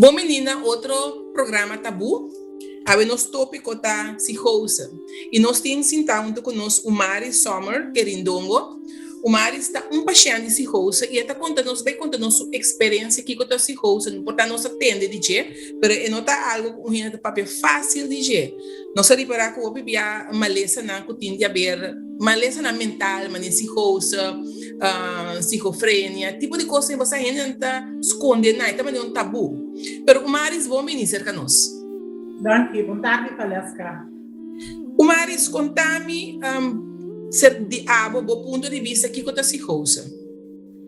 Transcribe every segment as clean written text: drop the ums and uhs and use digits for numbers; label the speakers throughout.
Speaker 1: Bom, menina, outro programa tabu. A nosso tópico tá psicosa. E nós temos sentado conosco o Mari Sommer, querindongo. O Mari está paciente de psicosa e está vai contando sua experiência aqui com a psicosa. Não importa nós atende de dizer, mas não está algo de papel fácil de dizer. Nós reparar que o bebia maleza na que de haver maleza na mental, mas psicosa, psicofrenia, tipo de coisa que você ainda esconde, não, também é um tabu. Pero o Maris bom ministro conosco.
Speaker 2: Danke, boa tarde, Palesca.
Speaker 1: O Maris conta-me ser de do ponto de vista que com a psicosa.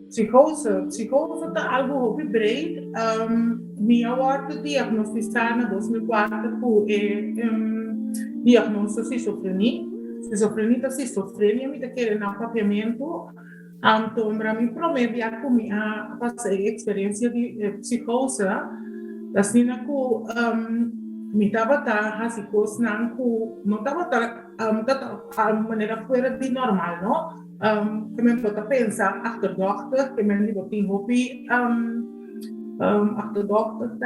Speaker 2: Psicosa tá algo muito breve. Minha hora diagnosticada em 2004 com diagnóstico de esquizofrenia. Esquizofrenia me daquele acompanhamento. Então, para mim, prometo a passar experiência de psicosa. Assim, me estava a psicosa não estava a maneira fora de normal, não? Que me bota pensar achterdochter, que me bota em hobby achterdochter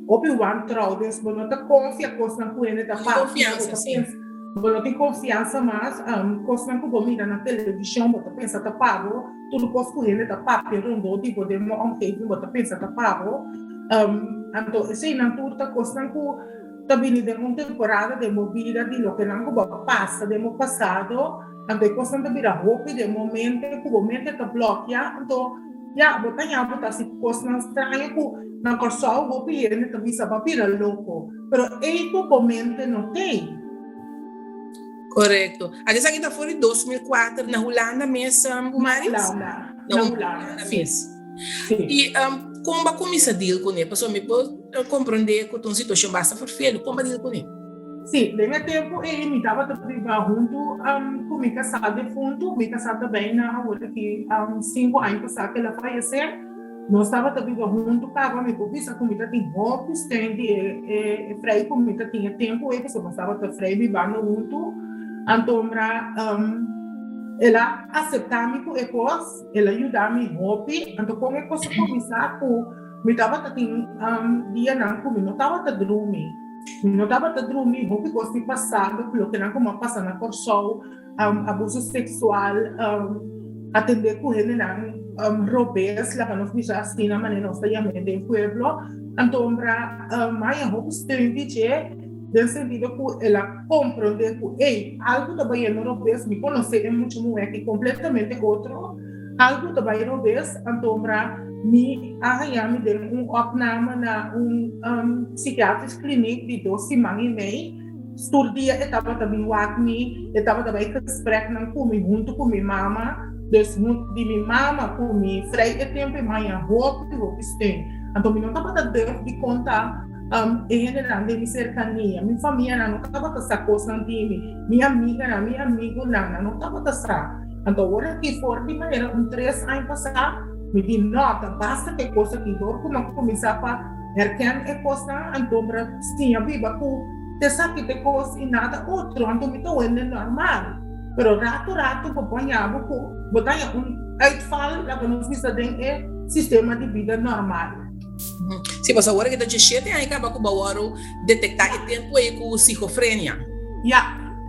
Speaker 2: hobby wantrouwen, dus we não confia coisa na coisa da
Speaker 1: confiança, sim.
Speaker 2: Não tem confiança mais, coisa que comida na televisão, você pensa tá pago, tudo coisa que ele tá pago, rondo, tipo de um jeito, você pensa tá pago. Então, esse não tudo tá coisa que também de uma temporada de mobilidade de lo que não passa, de mo passado, então coisa também da roupa de momento tá bloqueia, então já botar assim coisa estranha que não corso roupa e ele também sabe pira louco, pero este momento não tem.
Speaker 1: Correto. A gente está fora de 2004, na Holanda mesmo, o Maris?
Speaker 2: Na Holanda
Speaker 1: mesmo. E como começa a deal com ele? Pessoal, me pode compreender que a situação basta for feio, como deal com ele?
Speaker 2: Sim, de meu tempo, ele me dava para junto com minha casada de fundo, minha casada bem na hora que 5 anos passaram que ela faleceu. Nós estava também junto, estava me convisa comida tem roupas, tem freio comida tinha tempo, e você estava a freio me bando junto. Então, ela aceitava que ela ajudava me roupa. Então, quando eu começar me estava dia não estava a dormir. Não estava a dormir, roupa que passado, pelo que não como passa na corção, abuso sexual, atender com ele não roubes, lá que nós diz assim na maneira nós chamamos de pueblo. Então, mais roupa estranha no sentido que ela compreende que algo também não roubes, me conhece é muito que completamente outro, algo também roubes, então me arranhar de opname na psiquiatrisch kliniek die 2 semanas e meia. Estudia, eu estava também eu estava também em gesprek junto com minha mama, dus de minha mama com minha freia tempo e minha roupa tem. Então, eu não estava de contar em general de minha cercania, minha família não estava essa coisa de minha amiga, minha amigo não estava essa. Então, agora que for de maneira 3 anos passar, me diz nota, basta que coisa que dor, como começar a erkennen a coisa, então sim, a vida que te sabe que coisa e nada outro, então me estou indo normal. Pero rato acompanhava com botar uitval, lá que nós precisamos é sistema de vida normal.
Speaker 1: Se você agora que está dizendo, tem aí que acabar com o bawaro detectar e tempo aí com esquizofrenia.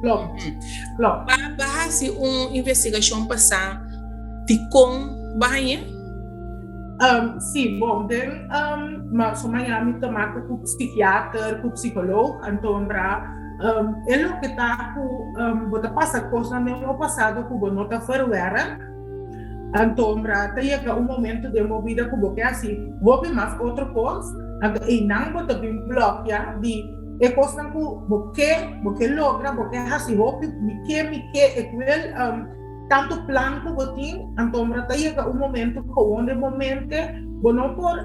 Speaker 2: Claro.
Speaker 1: Para se uma investigação passar, ficou bem?
Speaker 2: Sim, bom, mas Miami tomar com psiquiatra, com psicólogo, então ele que está com você passa coisa no passado que você não está verweren. Então, tem momento de uma vida que você assim, vou ver mais outra coisa, e não você tem bloqueia de coisa que você logra, você assim, vou que tanto plano que você tem, então tem momento que onde momento você não pode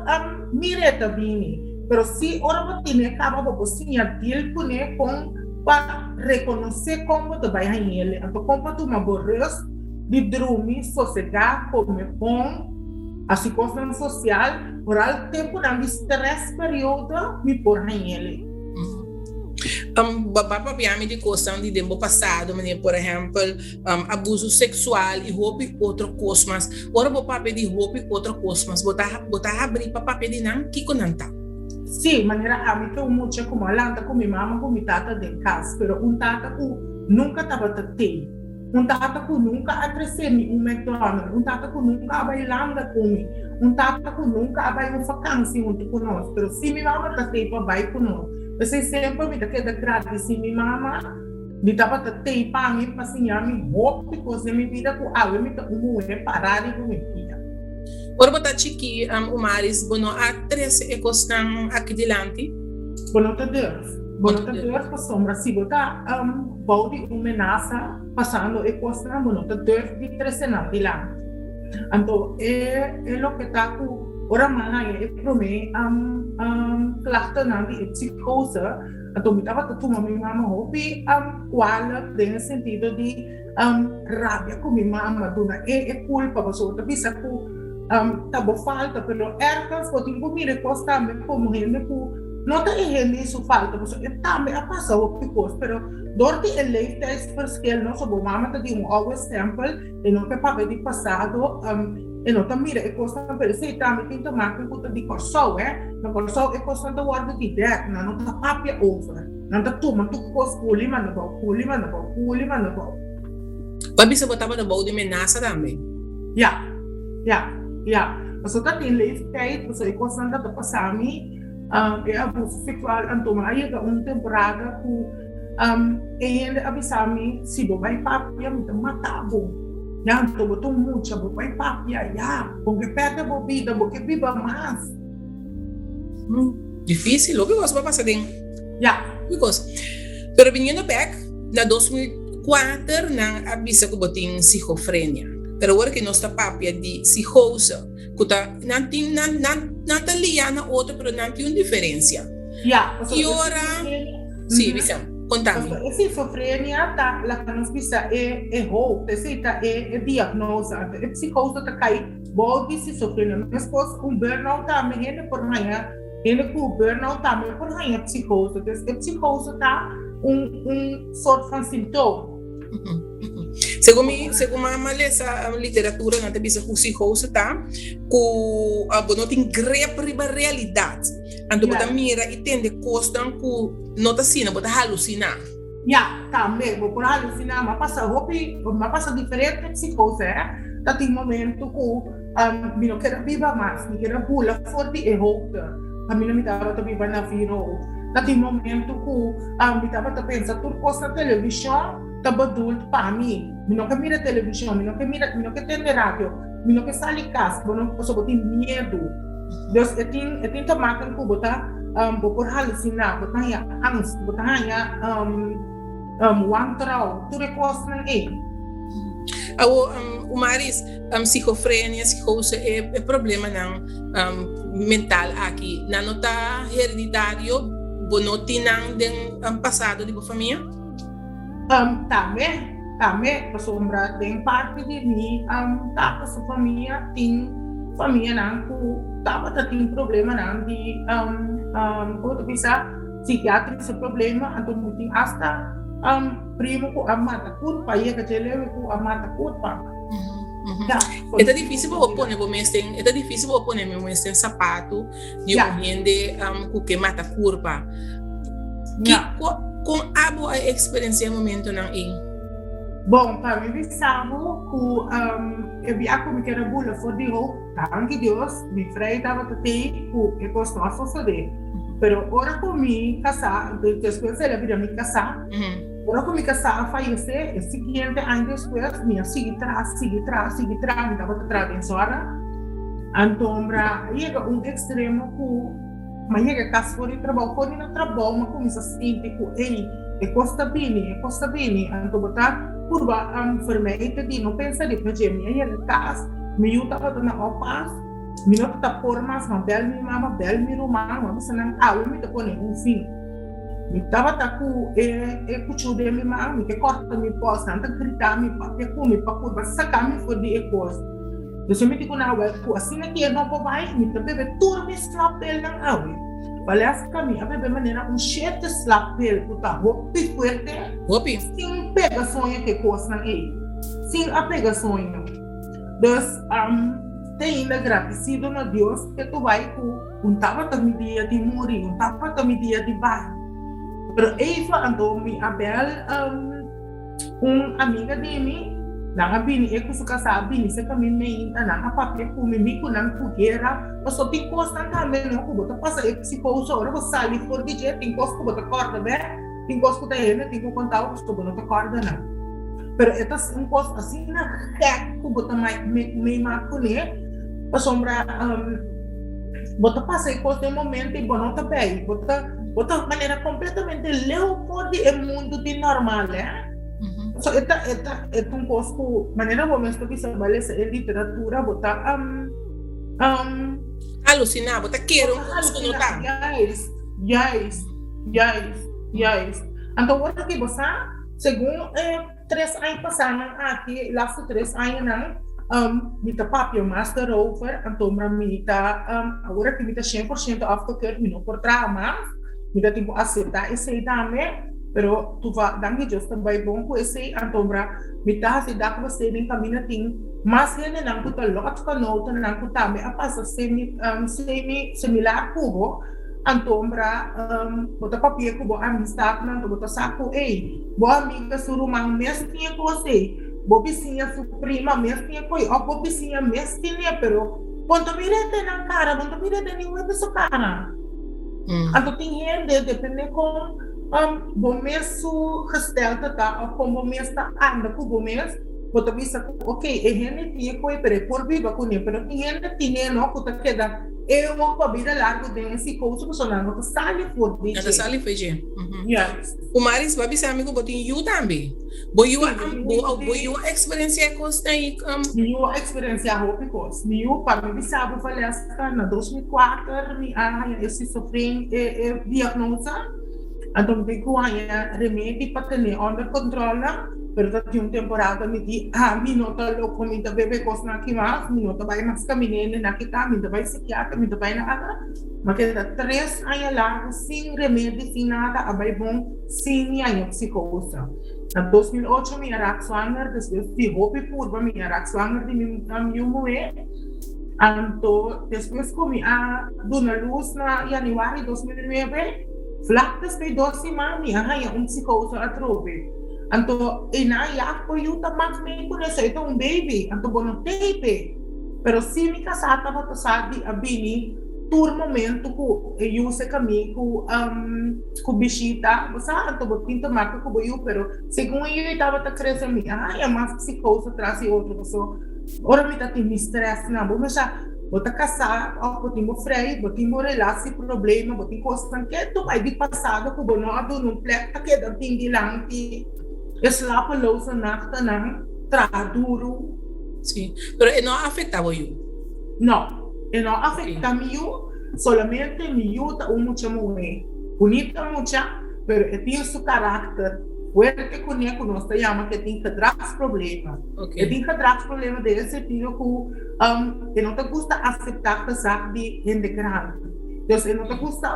Speaker 2: mirar também, mas se ora você acaba você tinha deal com para reconhecer como tu vai ele, então como tu uma borras de dormir, sossegar, comer bom, a situação social, por algum tempo não de estresse período, me por ele.
Speaker 1: Babá papiame de questão de tempo passado, por exemplo, abuso sexual e roupa outra coisa, mas ora babá de roupa outra coisa, mas botar abrir para papel de não que conanta.
Speaker 2: Sim, maneira a mim muito como alanta com minha mama com minha tata de casa, pero tata que nunca estava tete, tata que nunca atreceu-me McDonald's, tata que nunca bailando comigo, tata que nunca vai vacância junto conosco, pero se minha mama tete para vai conosco. Você sempre me dá que agradecer minha mama, me dava tete para mim, para ensinar me roupa, porque minha vida com a me dá parar e com minha vida.
Speaker 1: Ora botar chiqui o Maris bono a 13 ecostan aqui delante.
Speaker 2: Bono tá Deus para sombra se botar balde ameaça passando ecostan bono tá Deus de 13 na delante. Então é o que tá com ora mais é para mim claro não de psicose. Então me tava tudo minha mama hobby qual no sentido de rabia com minha mama dona é culpa para sua bisa com tabo falta, pero ergas pode incluir costa me como ele com não tem ele isso falta, mas também a passar o picos, pero durante o leite porque não só mama tá de always temple e não que para de passado e não tá mira e costa pero se também tem tomar com tudo de corso não corso e costa da guarda de deck não tá papia over não tá toma tu cos puli mas não
Speaker 1: Babi se botava no balde ameaça também.
Speaker 2: Ja, also dat in leeftijd, also ik was aan dat pasami, abuso sexual, antoma aí da temporada ku ele abisami si bo vai papia me matabo. Ya, então botou muito, bo vai papia, porque perde bo vida, porque viva mais.
Speaker 1: Difícil, o que você vai passar dentro? Because, pero vindo back na 2004 na abisa ko boting schizofrenia. Pero agora que nós está papia de psicose, que não tem liana outra, pero não tem uma diferença. E agora, sim, Vicente, contame.
Speaker 2: A schizofrenia tá lá que nós bisa é hope, é diagnose, a psicose tá cai, bode schizofrenia, mas pos burnout também é por raia, ele com burnout também por raia psicose, a psicose tá sorte de sintoma.
Speaker 1: Segundo a essa literatura na tabisa com psicose tá com a não tem grepa riba realidade então bota mira e tende costam com nota sina bota halucinar
Speaker 2: também vou por halucinar mas passa diferente psicose tá tem momento com me não quero viva mais me quero pula forte e roupa a mim não me dava para viver na vida tá tem momento com me dava para pensar tudo costa televisão adulto para mim, não que mira televisão, não que tem rádio, não que sai de casa, não só tem medo. Deus tem tomar com botar por halucinar, botar aí angst, botar aí wantrau, tudo coisa aí.
Speaker 1: O Maris, psicofrenia, psicose é problema não mental aqui, não tá hereditário, não tem nada passado de família. Também, a sombra tem parte de mim, tá com sua família não tem problema não de como tu pensa psiquiátrico esse problema então tem hasta primo com a mata culpa e que ele com a mata culpa. É difícil para opor, mas tem sapato de gente que mata culpa. Com a boa experiência no momento não é?
Speaker 2: Bom, para mim sabe que eu via como que era bula for de roupa, tanto Deus me freia estava até que gostou de fazer. Pero agora comi casar, depois ele viria me casar. Agora comi casar falecer, o seguinte ano depois minha sigue atrás, me estava atrás em sora. Então, chega extremo que mas chega casa fora de trabalho, mas começa a sentir que é costa bem, então botar curva enfermeira de não pensa de fazer minha casa, me estava na opas, me não está por mais, mas bel minha mama, bel minha irmã, mas não me está pondo fim. Estava com cuchu de minha mãe, que corta minha posta, anda gritar minha papi com para curva, sacar minha for de coisa. Eu me digo na água, assim aqui não vou mais, me bebe tudo me slap ele na água. Parece que a minha bebe maneira cheio de slap ele, puta, roupi fuerte.
Speaker 1: Roupi.
Speaker 2: Sim, pega sonho que coisa na ele. Sim, a pega sonho. Então, tem ainda agradecido a Deus que tu vai com tava também dia de morrer, tava também dia de bar. Pero Eva andou me abel amiga de mim, na bini eu suka sabi se kami me na papel com me com na fogueira, mas só tem coisa também não como tá passa eu se pouso ora você sali for de jeito tem coisa como tá corda bem, tem coisa que tá ele tem que contar o que não tá corda não. Pero estas coisa assim na que como tá me marco né, para sombra bota passa e coisa de momento e bom tá bem, bota maneira completamente leopoldo é mundo de normal, né? So esta coisa maneira como estou que estabelece a literatura, bota
Speaker 1: alucinar, bota quero notar.
Speaker 2: Yes. Então agora que você, segundo 3 anos passaram aqui, lá 3 anos mita papi master over, então para mim agora que mita 100% afgekeurd, não por trauma. Mita tenho que aceitar esse também, pero tu vai dar que justo também bom com esse, então para mita aceitar que você nem caminha tem, mas ele não puta lot com nota não puta também a passa similar cubo, então para botar papel cubo amistade não botar saco, boa amiga suru mang mesmo tinha com você, bobicinha su prima mesmo tinha com ou bobicinha mesmo tinha, pero ponto mirete na cara, ponto mirete nem o pessoa cara. Então tem gente, depende com bom mesmo gesteld tá, ou como mesmo está anda com bom mesmo, pode pensar, ok, é gente tinha coisa, pero por viva com ele, pero tem gente tinha não, que tá queda, eu vou para vida largo desse coisa, que não tá sali for de.
Speaker 1: Tá sali foi de.
Speaker 2: Yes.
Speaker 1: O Maris vai pensar amigo botin you também. Boyu a experiência costa aí.
Speaker 2: Boyu a experiência roupa costa. Boyu para mim sabe falar na 2004 me eu se sofri diagnose. Então me ganha remédio para ter under controle. Pero tinha temporada me di me nota louco me da bebê costa aqui mais, me nota vai mais caminhando na que tá, me da vai psiquiatra, me da vai na água. Mas que 3 anos largo sem remédio, sem nada, abai bom, sem minha psicose. Em 2008 me era zwanger, depois de roupa pura me era zwanger de minha mulher. Então depois comi a dona luz na janeiro de 2009, vlak depois de 2 semanas me arranha psicose a trobe. Então, inaiak po yung tamak me ko na sa itong baby. Então, bono tape. Pero se me casar, tava tosadi abini, tur momento ko eu se kami ko bisita. Basta, então, botin tamak ko boyo, pero segundo eu tava ta crescer me, é mais psicose atrás e outro. So, ora me tá tem stress na, bo mas bota casar, botin mo freio, botin mo relação, problema, botin coisa que tu vai de passado ko bono ado num plek ta que da tingi lang ti slapeloze nachten duro.
Speaker 1: Sim, pero não afetava eu.
Speaker 2: Não, não afetava eu, solamente eu tá muita mulher. Bonita muita, pero tem seu caráter. Fuerte com ele, nós chamamos que tem que trazer problema. Tem que trazer problema desse sentido que não te gusta aceitar pesar de gente grande. Então, não te gusta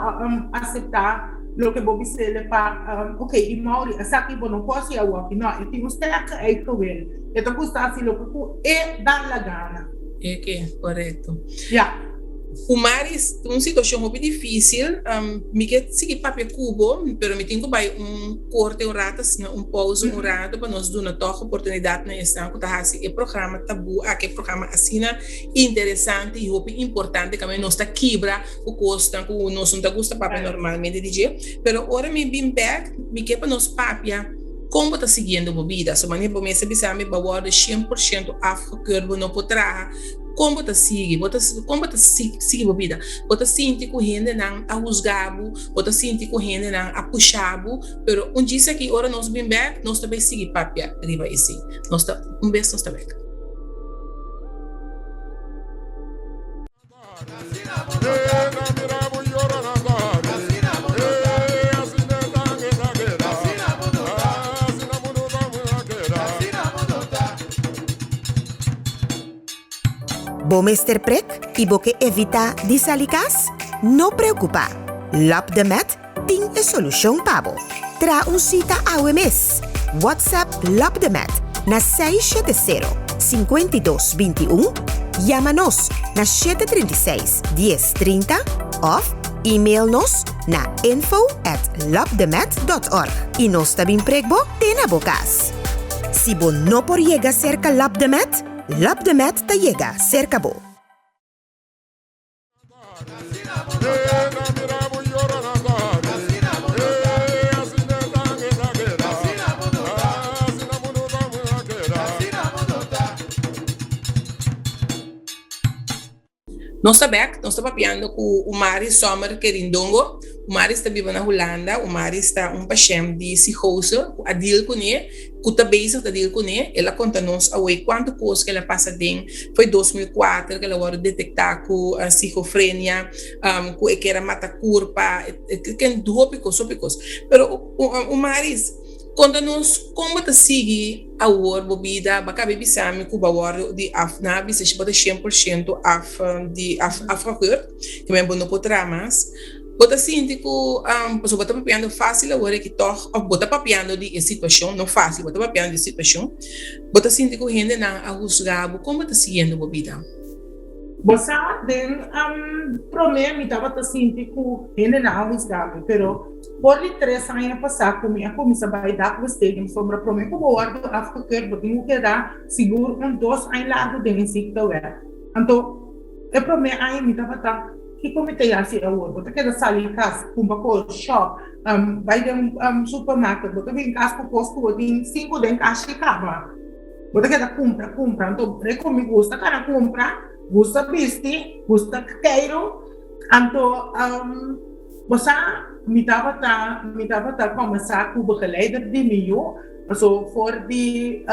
Speaker 2: aceitar lo que Bobby se le pa okay e Mauri asaki bono posso ir ao no e tem você que que ver então custa assim lo que é dar la gana
Speaker 1: correto
Speaker 2: yeah.
Speaker 1: O Maris uma situação muito difícil me quer seguir papel cubo pero me tenho que vai corte rato assim pausa rato para nós dar uma oportunidade na esta que tá assim o programa tabu aquele programa assim interessante e muito importante que nós está quebra o custo que nós não gosta papel normalmente DJ pero agora me bem back me quer para nós papel como está seguindo a vida so maneira para mim se bisa me bawar de 100% afgekeurd não potrá como está seguindo a vida bota sente com gente não a juzgabo bota sente com gente não a puxabo pero dia que ora nós bem back nós também seguir papia riba esse nós tá beijo nós também
Speaker 3: Bom Mr. Prek e boque evita disalikas? No preocupa. Lap de Met tem a solução pabo. Tra cita ao mês. WhatsApp Lap de Met na 670-5221. Chama-nos na 736-1030 ou e-mail-nos na info@lapdemet.org. E nós também pregbo tem na bocas. Se bo não por llegar cerca Lap de Met te llega cerca bo.
Speaker 1: Nós estamos papiando com o Mari Sommer Querindongo. O Mari está vivendo na Holanda. O Mari está paciente de psicose. A deal com ele, que está basic a deal com ele. Ela conta-nos quanto coisa que ela passa dentro. Foi 2004 que ela agora detectar com a esquizofrenia, que era mata-curpa, que é tópicos. Pero o Mari conta-nos como te sigue a hora vida, baka bebisami ku bawar di afna bisa bota 100% de afraquer, que me bono por tramas. Bota sinti ku paso bota papiando fácil agora que toch of bota papiando de situação, não fácil, bota papiando de situação. Bota sinti ku gente na a juzgabo como te seguindo a vida.
Speaker 2: Você tem problema, estava assim, tipo, ainda não juzgado, pero por 3 anos passados, comigo comecei a dar com você, sobre o problema, como o outro africano, eu tenho que dar seguro 2 anos largo de insecto. Então, o problema aí me estava que comitê assim a outro, você quer sair em casa, comprar com shop, vai de supermercado, você vem em casa com posto, tem 5 dentro caixa de cama, você quer compra, então, comigo gosta, cara comprar. Gusta vestir, gusta queiro, então você me tava começar com o begeleider de mil, so for de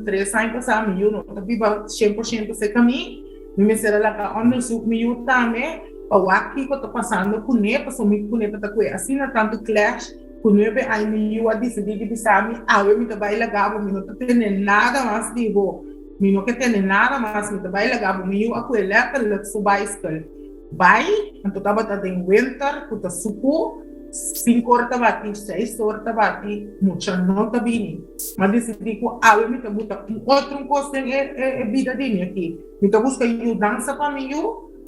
Speaker 2: 3 anos passar mil, não tá viva 100% esse caminho, me será lá que onderzoek mil também, o aqui que eu tô passando com ele, passou muito com ele para coisa assim, não tanto clash, com ele aí mil a decidir de bisami, eu me tava legal, me não tá tendo nada mais de bom. Mi não quer ter nada mais, me vai legar comigo a coelha que ele subai escala. Vai, então tava em winter, puta suco, 5 horas bati, 6 horas bati, muita não tá bem. Mas decidi que eu me tá botar outro coisa é vida de mim aqui. Me tá buscando ajudança para mim,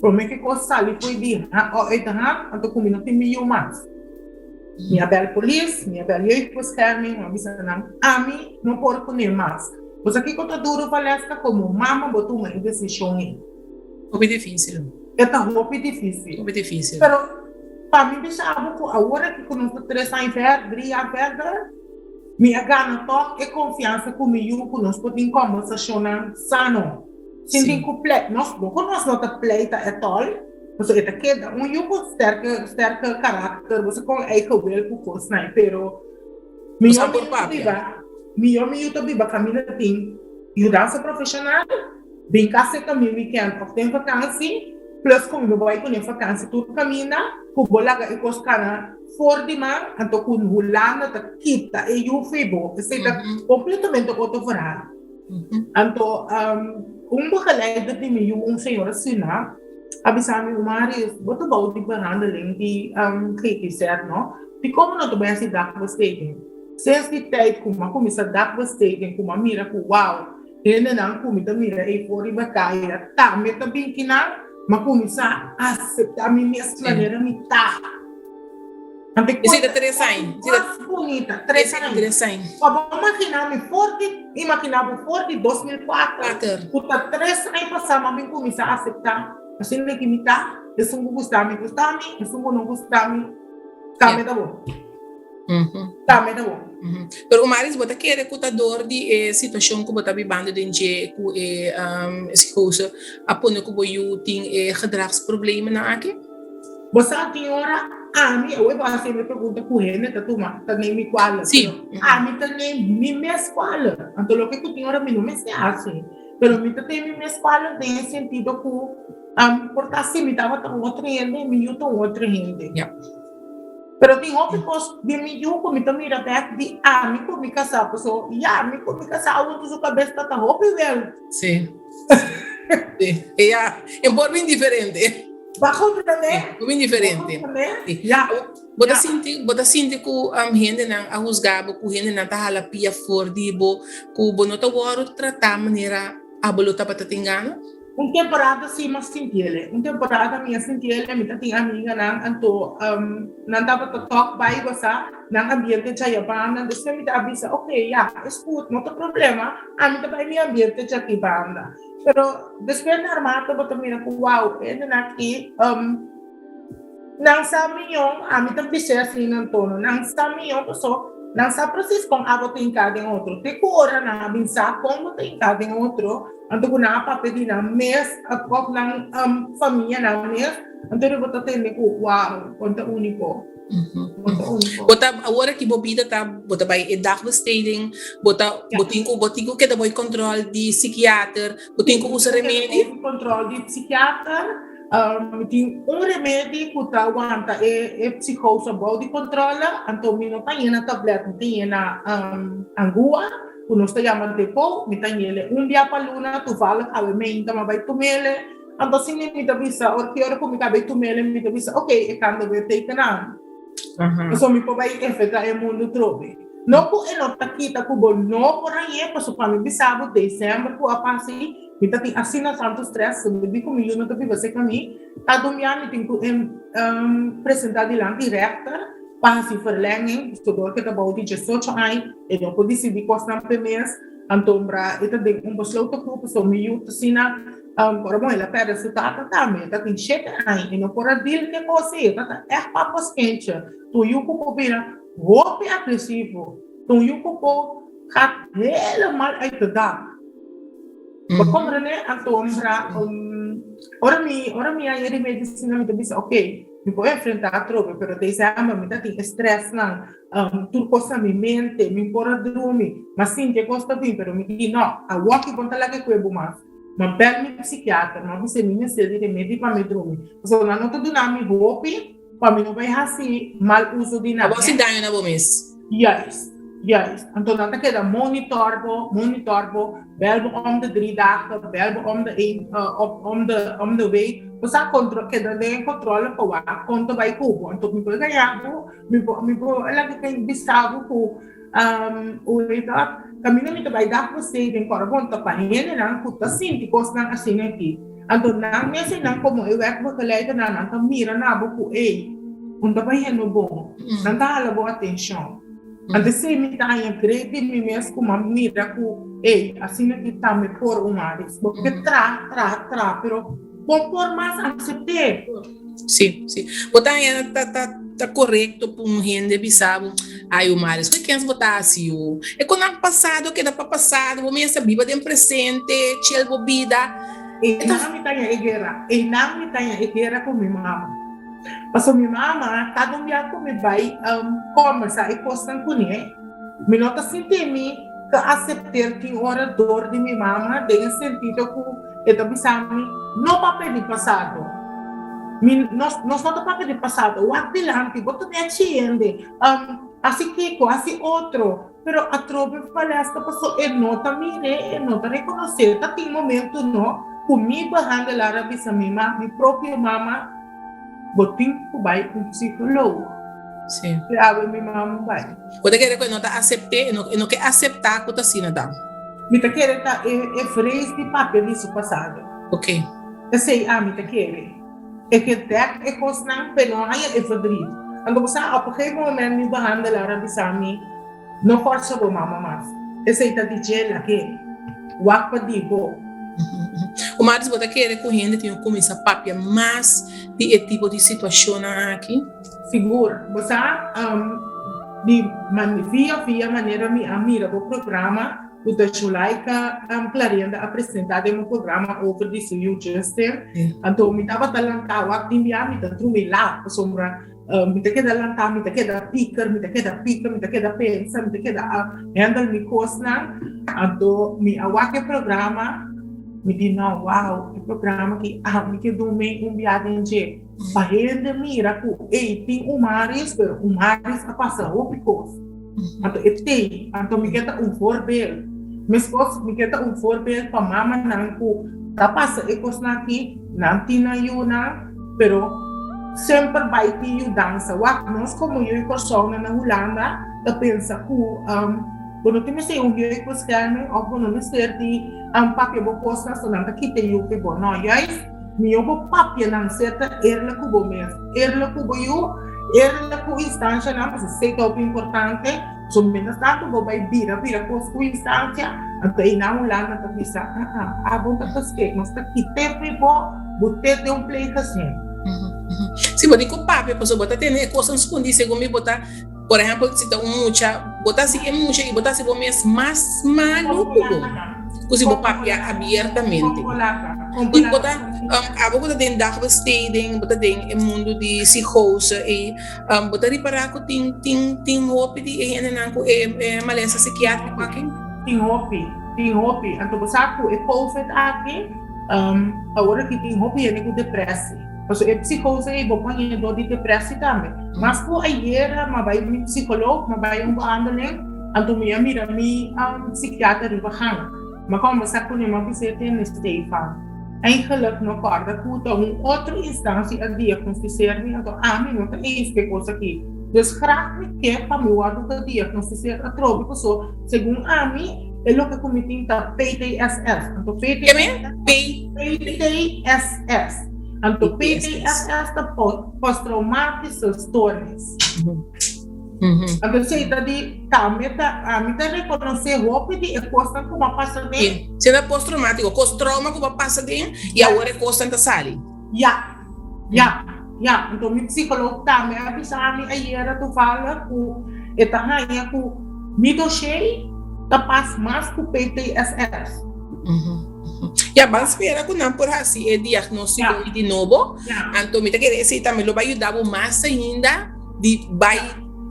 Speaker 2: para mim que coisa ali foi de, então comigo tem mil mais. Minha bela polícia, minha bela jeugdbescherming, uma visa não pode comer mais. Você aqui que eu duro palestra como mama botou uma decisão aí.
Speaker 1: Muito difícil.
Speaker 2: É muito difícil.
Speaker 1: Muito difícil.
Speaker 2: Pero para mim deixava que agora que conosco 3 anos verde, minha gana toque e confiança comigo conosco tem conversação sano. Sem completo, nós não conhecemos pleita é tol. Você é queda yugo sterke caráter, você com eigen wil ku kosnai, pero Meu também vai caminhar tem ajudança profissional, bem casa também weekend, ou tem vacância, plus como eu vou com a vacância, tudo caminha, com bolaga e coscana for de mar, então com hulana, tá quita e eu febo, isso é completamente outro verão. Então, begeleider de mim, senhor assim, avisar-me o marido, botou bom de behandeling de kritiseer, não? E como não também se dá para você? Sinds die tijd kom ik comisa dagbesteding kom mira ku wow ene nang kumita mira e fori bakaya ta meta binkina ma comisa aceitar mi mesclaneira mi ta ante
Speaker 1: coisa de 3 anos
Speaker 2: bonita 3 anos imaginava forte 2004 puta 3 anos passava me comisa aceitar assim que me tá isso não gostava isso não gostava tá me dá bom. Tá, mas não.
Speaker 1: Pero o Maris bota que é recrutador de situação que bota vivendo dentro com essa coisa, a pôr que boiu tem gedragsproblemen na aqui.
Speaker 2: Você tem hora mim eu vou fazer uma pergunta com ele, tá toma, tá nem me qual.
Speaker 1: Sim.
Speaker 2: Me tá nem me mesquala. Então lo que eu tenho hora me não me sei assim. Pero me tá tem me mesquala tem sentido que porque assim me tava tão outro gente, me eu tão outro gente. Pero tem outras coisas de mim eu como também mira back de me como casar, pessoal, me como casar, o outro cabeça tá roupa velho.
Speaker 1: Sim. Sí. Yeah. En por bien diferente.
Speaker 2: Bajo também.
Speaker 1: Bem diferente. Bota sinti ku gente nang a juzgabo ku gente nang tahala pia for dibo ku bonota waro tratar maneira abolota patatingano.
Speaker 2: Temporada sim, mas senti ele. Temporada minha senti ele, minha tinha amiga não tava to talk by você, não ambiente já ia banda, depois me avisa, ok, escuta, não tem problema, a mim também minha ambiente já aqui banda. Pero depois na armata botou mira com wow, ele aqui não sabe a mim também se assim não tono, não sabe só não sabe processo com a botar em cada outro, tem cora na pensar como tem cada outro. Então, quando a papel na mês, a pop na família na mês, então eu vou ter que uau, conta único.
Speaker 1: Bota agora que bobida tá, bota vai devastating, bota botinho que dá boi controle de psiquiatra, botinho usa remédio.
Speaker 2: Controle de psiquiatra, tem remédio que tá aguanta psicose body controle, então me não tem na tableta, tem na angua. Quando nós chamamos de pó, me tem ele dia para luna, tu fala, a mim então vai tomar ele, então se me dá visa, ou que hora que me cabe tomar ele, me dá visa, ok, quando eu tenho que não, então me pode vai afetar o mundo todo. Não por não tá aqui, tá cubo, não por aí, porque para mim sábado, dezembro, que eu passei, me tá tem assim na tanto stress, me digo comigo, não tá vivo você comigo, tá dominando, tem que apresentar de lá direta. Passa verlenging, estudou que estava de 18 anos, e não pode decidir quais são os meses, então, tem besluit groep, so me yuta sina, corbo ela perde resultado também, tá tem 7 anos, e não pode deal que você, tá papos quente, tu yuko po bira, golpe agressivo, tu yuko po, gaat helemaal uit de dak. Como né, então, ora mi aí de medicina me disse, ok, me vou enfrentar a tropa, pero dezembro me tem estresse não, tudo coisa me mente, me pode dormir, mas sim que gosta bem, pero me diz não, a walk conta lá que eu mas pede me psiquiatra, mas você me necessita de remédio para me dormir, so não tô dando me golpe, para mim não vai assim mal uso de nada.
Speaker 1: Você dá na bomes?
Speaker 2: Yes. Então dan queda monitor, belbo om de 3 dagen, belbo om de week. Você queda de controle para o conto vai cubo. Então me pode ganhar, me pode ela que tem bisavo com o legal. Caminho me vai dar você tem corabon tá para ele não puta sim que costa assim aqui. Então não me assim não como eu é que leite não tá mira na boco ei. Então vai no bom. Não tá ala boa atenção. Ante se mi taia grede mi mes com uma mira com ei assim que tá me por maris porque tra pero por mais aceitar
Speaker 1: sim botar tá correto para um gente bisabo aí o maris que quer botar assim o é quando ano passado que dá para passado vou me saber de presente chel bobida
Speaker 2: e não me taia guerra com minha mama. Paso minha mama, cada dia que me vai conversar e postar com ele, me nota sentir-me que aceitar que o orador de minha mama tem sentido que eu pensava não papel de passado. Nós não papel de passado, o adelante, boto de atiende, assim que quase outro, pero a tropa palestra passou e nota mire, e nota reconhecer, tá tem momento não, comigo barrando lá a bisa minha própria mama botinho vai com psicólogo.
Speaker 1: Sim.
Speaker 2: Claro, minha mãe vai.
Speaker 1: Você quer que não tá aceitar, não quer aceitar que tá assim nada.
Speaker 2: Me tá querendo tá frase de papel disso passado.
Speaker 1: Ok.
Speaker 2: Eu sei, me tá querendo. É que deck é coisa não penalha é verdade. Então você a porque momento me barrando lá a bisami não força o mama mais. Eu sei tá dizer aqui. Wak pa di bo.
Speaker 1: O Maris bota querer correndo tem como essa papia mais de tipo de situação aqui.
Speaker 2: Seguro, você de via maneira me amira o programa o da Julaika clareando apresentar um programa over this you justice. Então me tava talanta o que me ami da trumi lá sombra me te queda lanta me te queda picker me te queda pensa me te queda handle me cosna então me awake programa me diz, não, uau, o programa que me quedou meio viagem de barreira mira com tem Maris, pero Maris a passar o picoso. Então me queda forbeiro. Minha esposa me queda forbeiro para mama não com Tapos, ikos na aqui, nanti na yun na, pero sempre vai ter yung dança. Nós, como eu e persona na Holanda, eu penso que quando tem se um eu e persona, ou quando não ser de papel bo posta, so não kita eu que bo. Não, guys, meu bo papel não certa, erla kubo mesmo. Erla kubo eu, erla ku instância não, mas sei que é o importante. So menos tanto bo vai vira com instância. Então aí na Holanda tá bisa, bom tá pesque, mas tá kita pribo, bote de um play assim.
Speaker 1: Se você com papel, você bota tem coisas escondidas, segundo me botar, por exemplo, se tá mucha, botar se é mucha e botar se você mesmo mais maluco, você bota papel abertamente. E botar, botar dentro da stading, botar dentro do mundo de psicose e botar reparar que tem roupa de é maleza psiquiátrica aqui.
Speaker 2: Tem roupa. Então você sabe que é COVID aqui, agora que tem roupa é com depressão. Porque a psicose é bom para dor de depressão também. Mas por ayer, vai um psicólogo, vai behandeling, então mira psiquiatra de bahang. Mas como você conhece uma pessoa tem Stefan, eigenlijk não corda que outra instância a diagnosticar, então não tem isso que coisa aqui. Dus graag me que para mim o diagnosticar a troca pessoa, segundo mim, é o que comitim da PTSS. Então PTSS. Então, PTSS é pós-traumático stress. Então, você está de também está reconhecer roupa de coisa que uma passa bem.
Speaker 1: Se é pós-traumático, coisa trauma que uma passa bem e agora é coisa que sai. Então,
Speaker 2: meu psicólogo também avisa-me ayer tu fala que está rainha que mito cheio tá passa mais com PTSS.
Speaker 1: E a base espera que não por assim é diagnóstico de novo, então me quer dizer também lo vai ajudar mais ainda de vai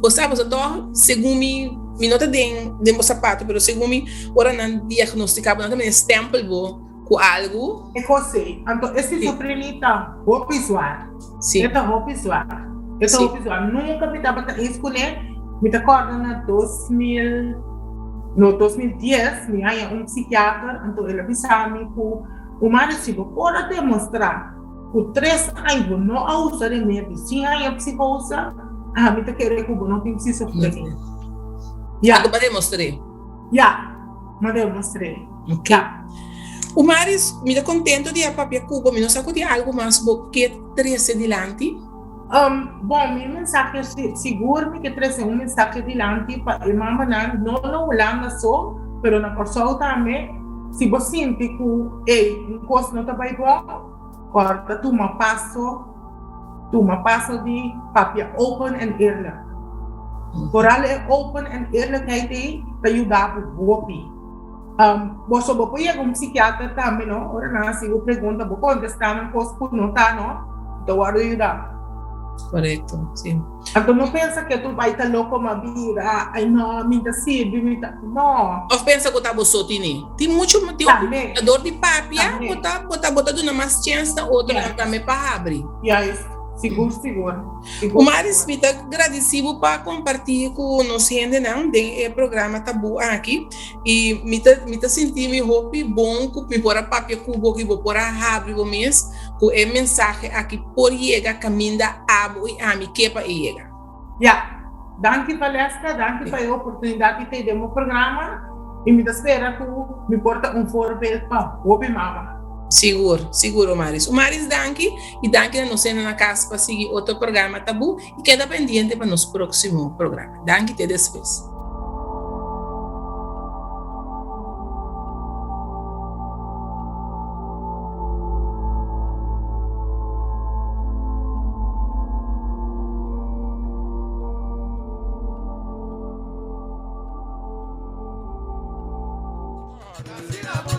Speaker 1: você então segundo me nota de meu sapato, pero segundo me ora não diagnosticar não também stempel com algo.
Speaker 2: É você, então esse sofrimento o visual, sim, o visual, nunca me dava para escolher, me acordo na 2010, me aí psiquiatra, então ele avisou-me que o marido pode demonstrar que 3 anos não usa remédio, sem a psicose, me tá querendo que não tem que sofrer.
Speaker 1: Agora demonstrei.
Speaker 2: Mas demonstrei.
Speaker 1: O Maris me está contente de a papia Cuba, me não sabe de algo mais que 13 adiante.
Speaker 2: Bom, minha mensagem é seguro que trazer mensagem adiante para a irmã não na Holanda só, mas na Portugal também. Se você sente que uma coisa não está bem bom, corta, toma passo de papia open and early. Por ali open and early que aí te ajudar a bopi. Você pode ir com psiquiatra também, não? Ora, se eu pergunta, vou contestar uma coisa que não está, não? Então, vou ajudar.
Speaker 1: Correto, sim.
Speaker 2: Então não pensa que tu vai estar louco uma vida, não, me dá sim, não.
Speaker 1: Ou pensa que eu estava só tem muito dor de papia, botar de uma mais chance da outra também para abrir.
Speaker 2: Seguro.
Speaker 1: O Maris me está agradecido para compartilhar com nós gente não do programa Tabu aqui e me tá sentindo roupa bom que me pôr papia cubo que vou pôr a abrir o mês com a mensagem aqui por chegar caminho da abo e a mim que para chegar.
Speaker 2: Danke palestra, danke pela oportunidade de ter um programa e me espera que me porta voorbeeld para o mama.
Speaker 1: Seguro, Maris. O Maris, danke e danke a nós na casa para seguir outro programa Tabu e queda pendente para nosso próximo programa. Danke até depois.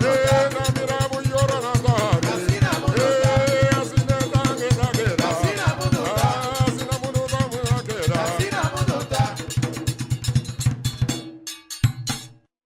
Speaker 4: Hey,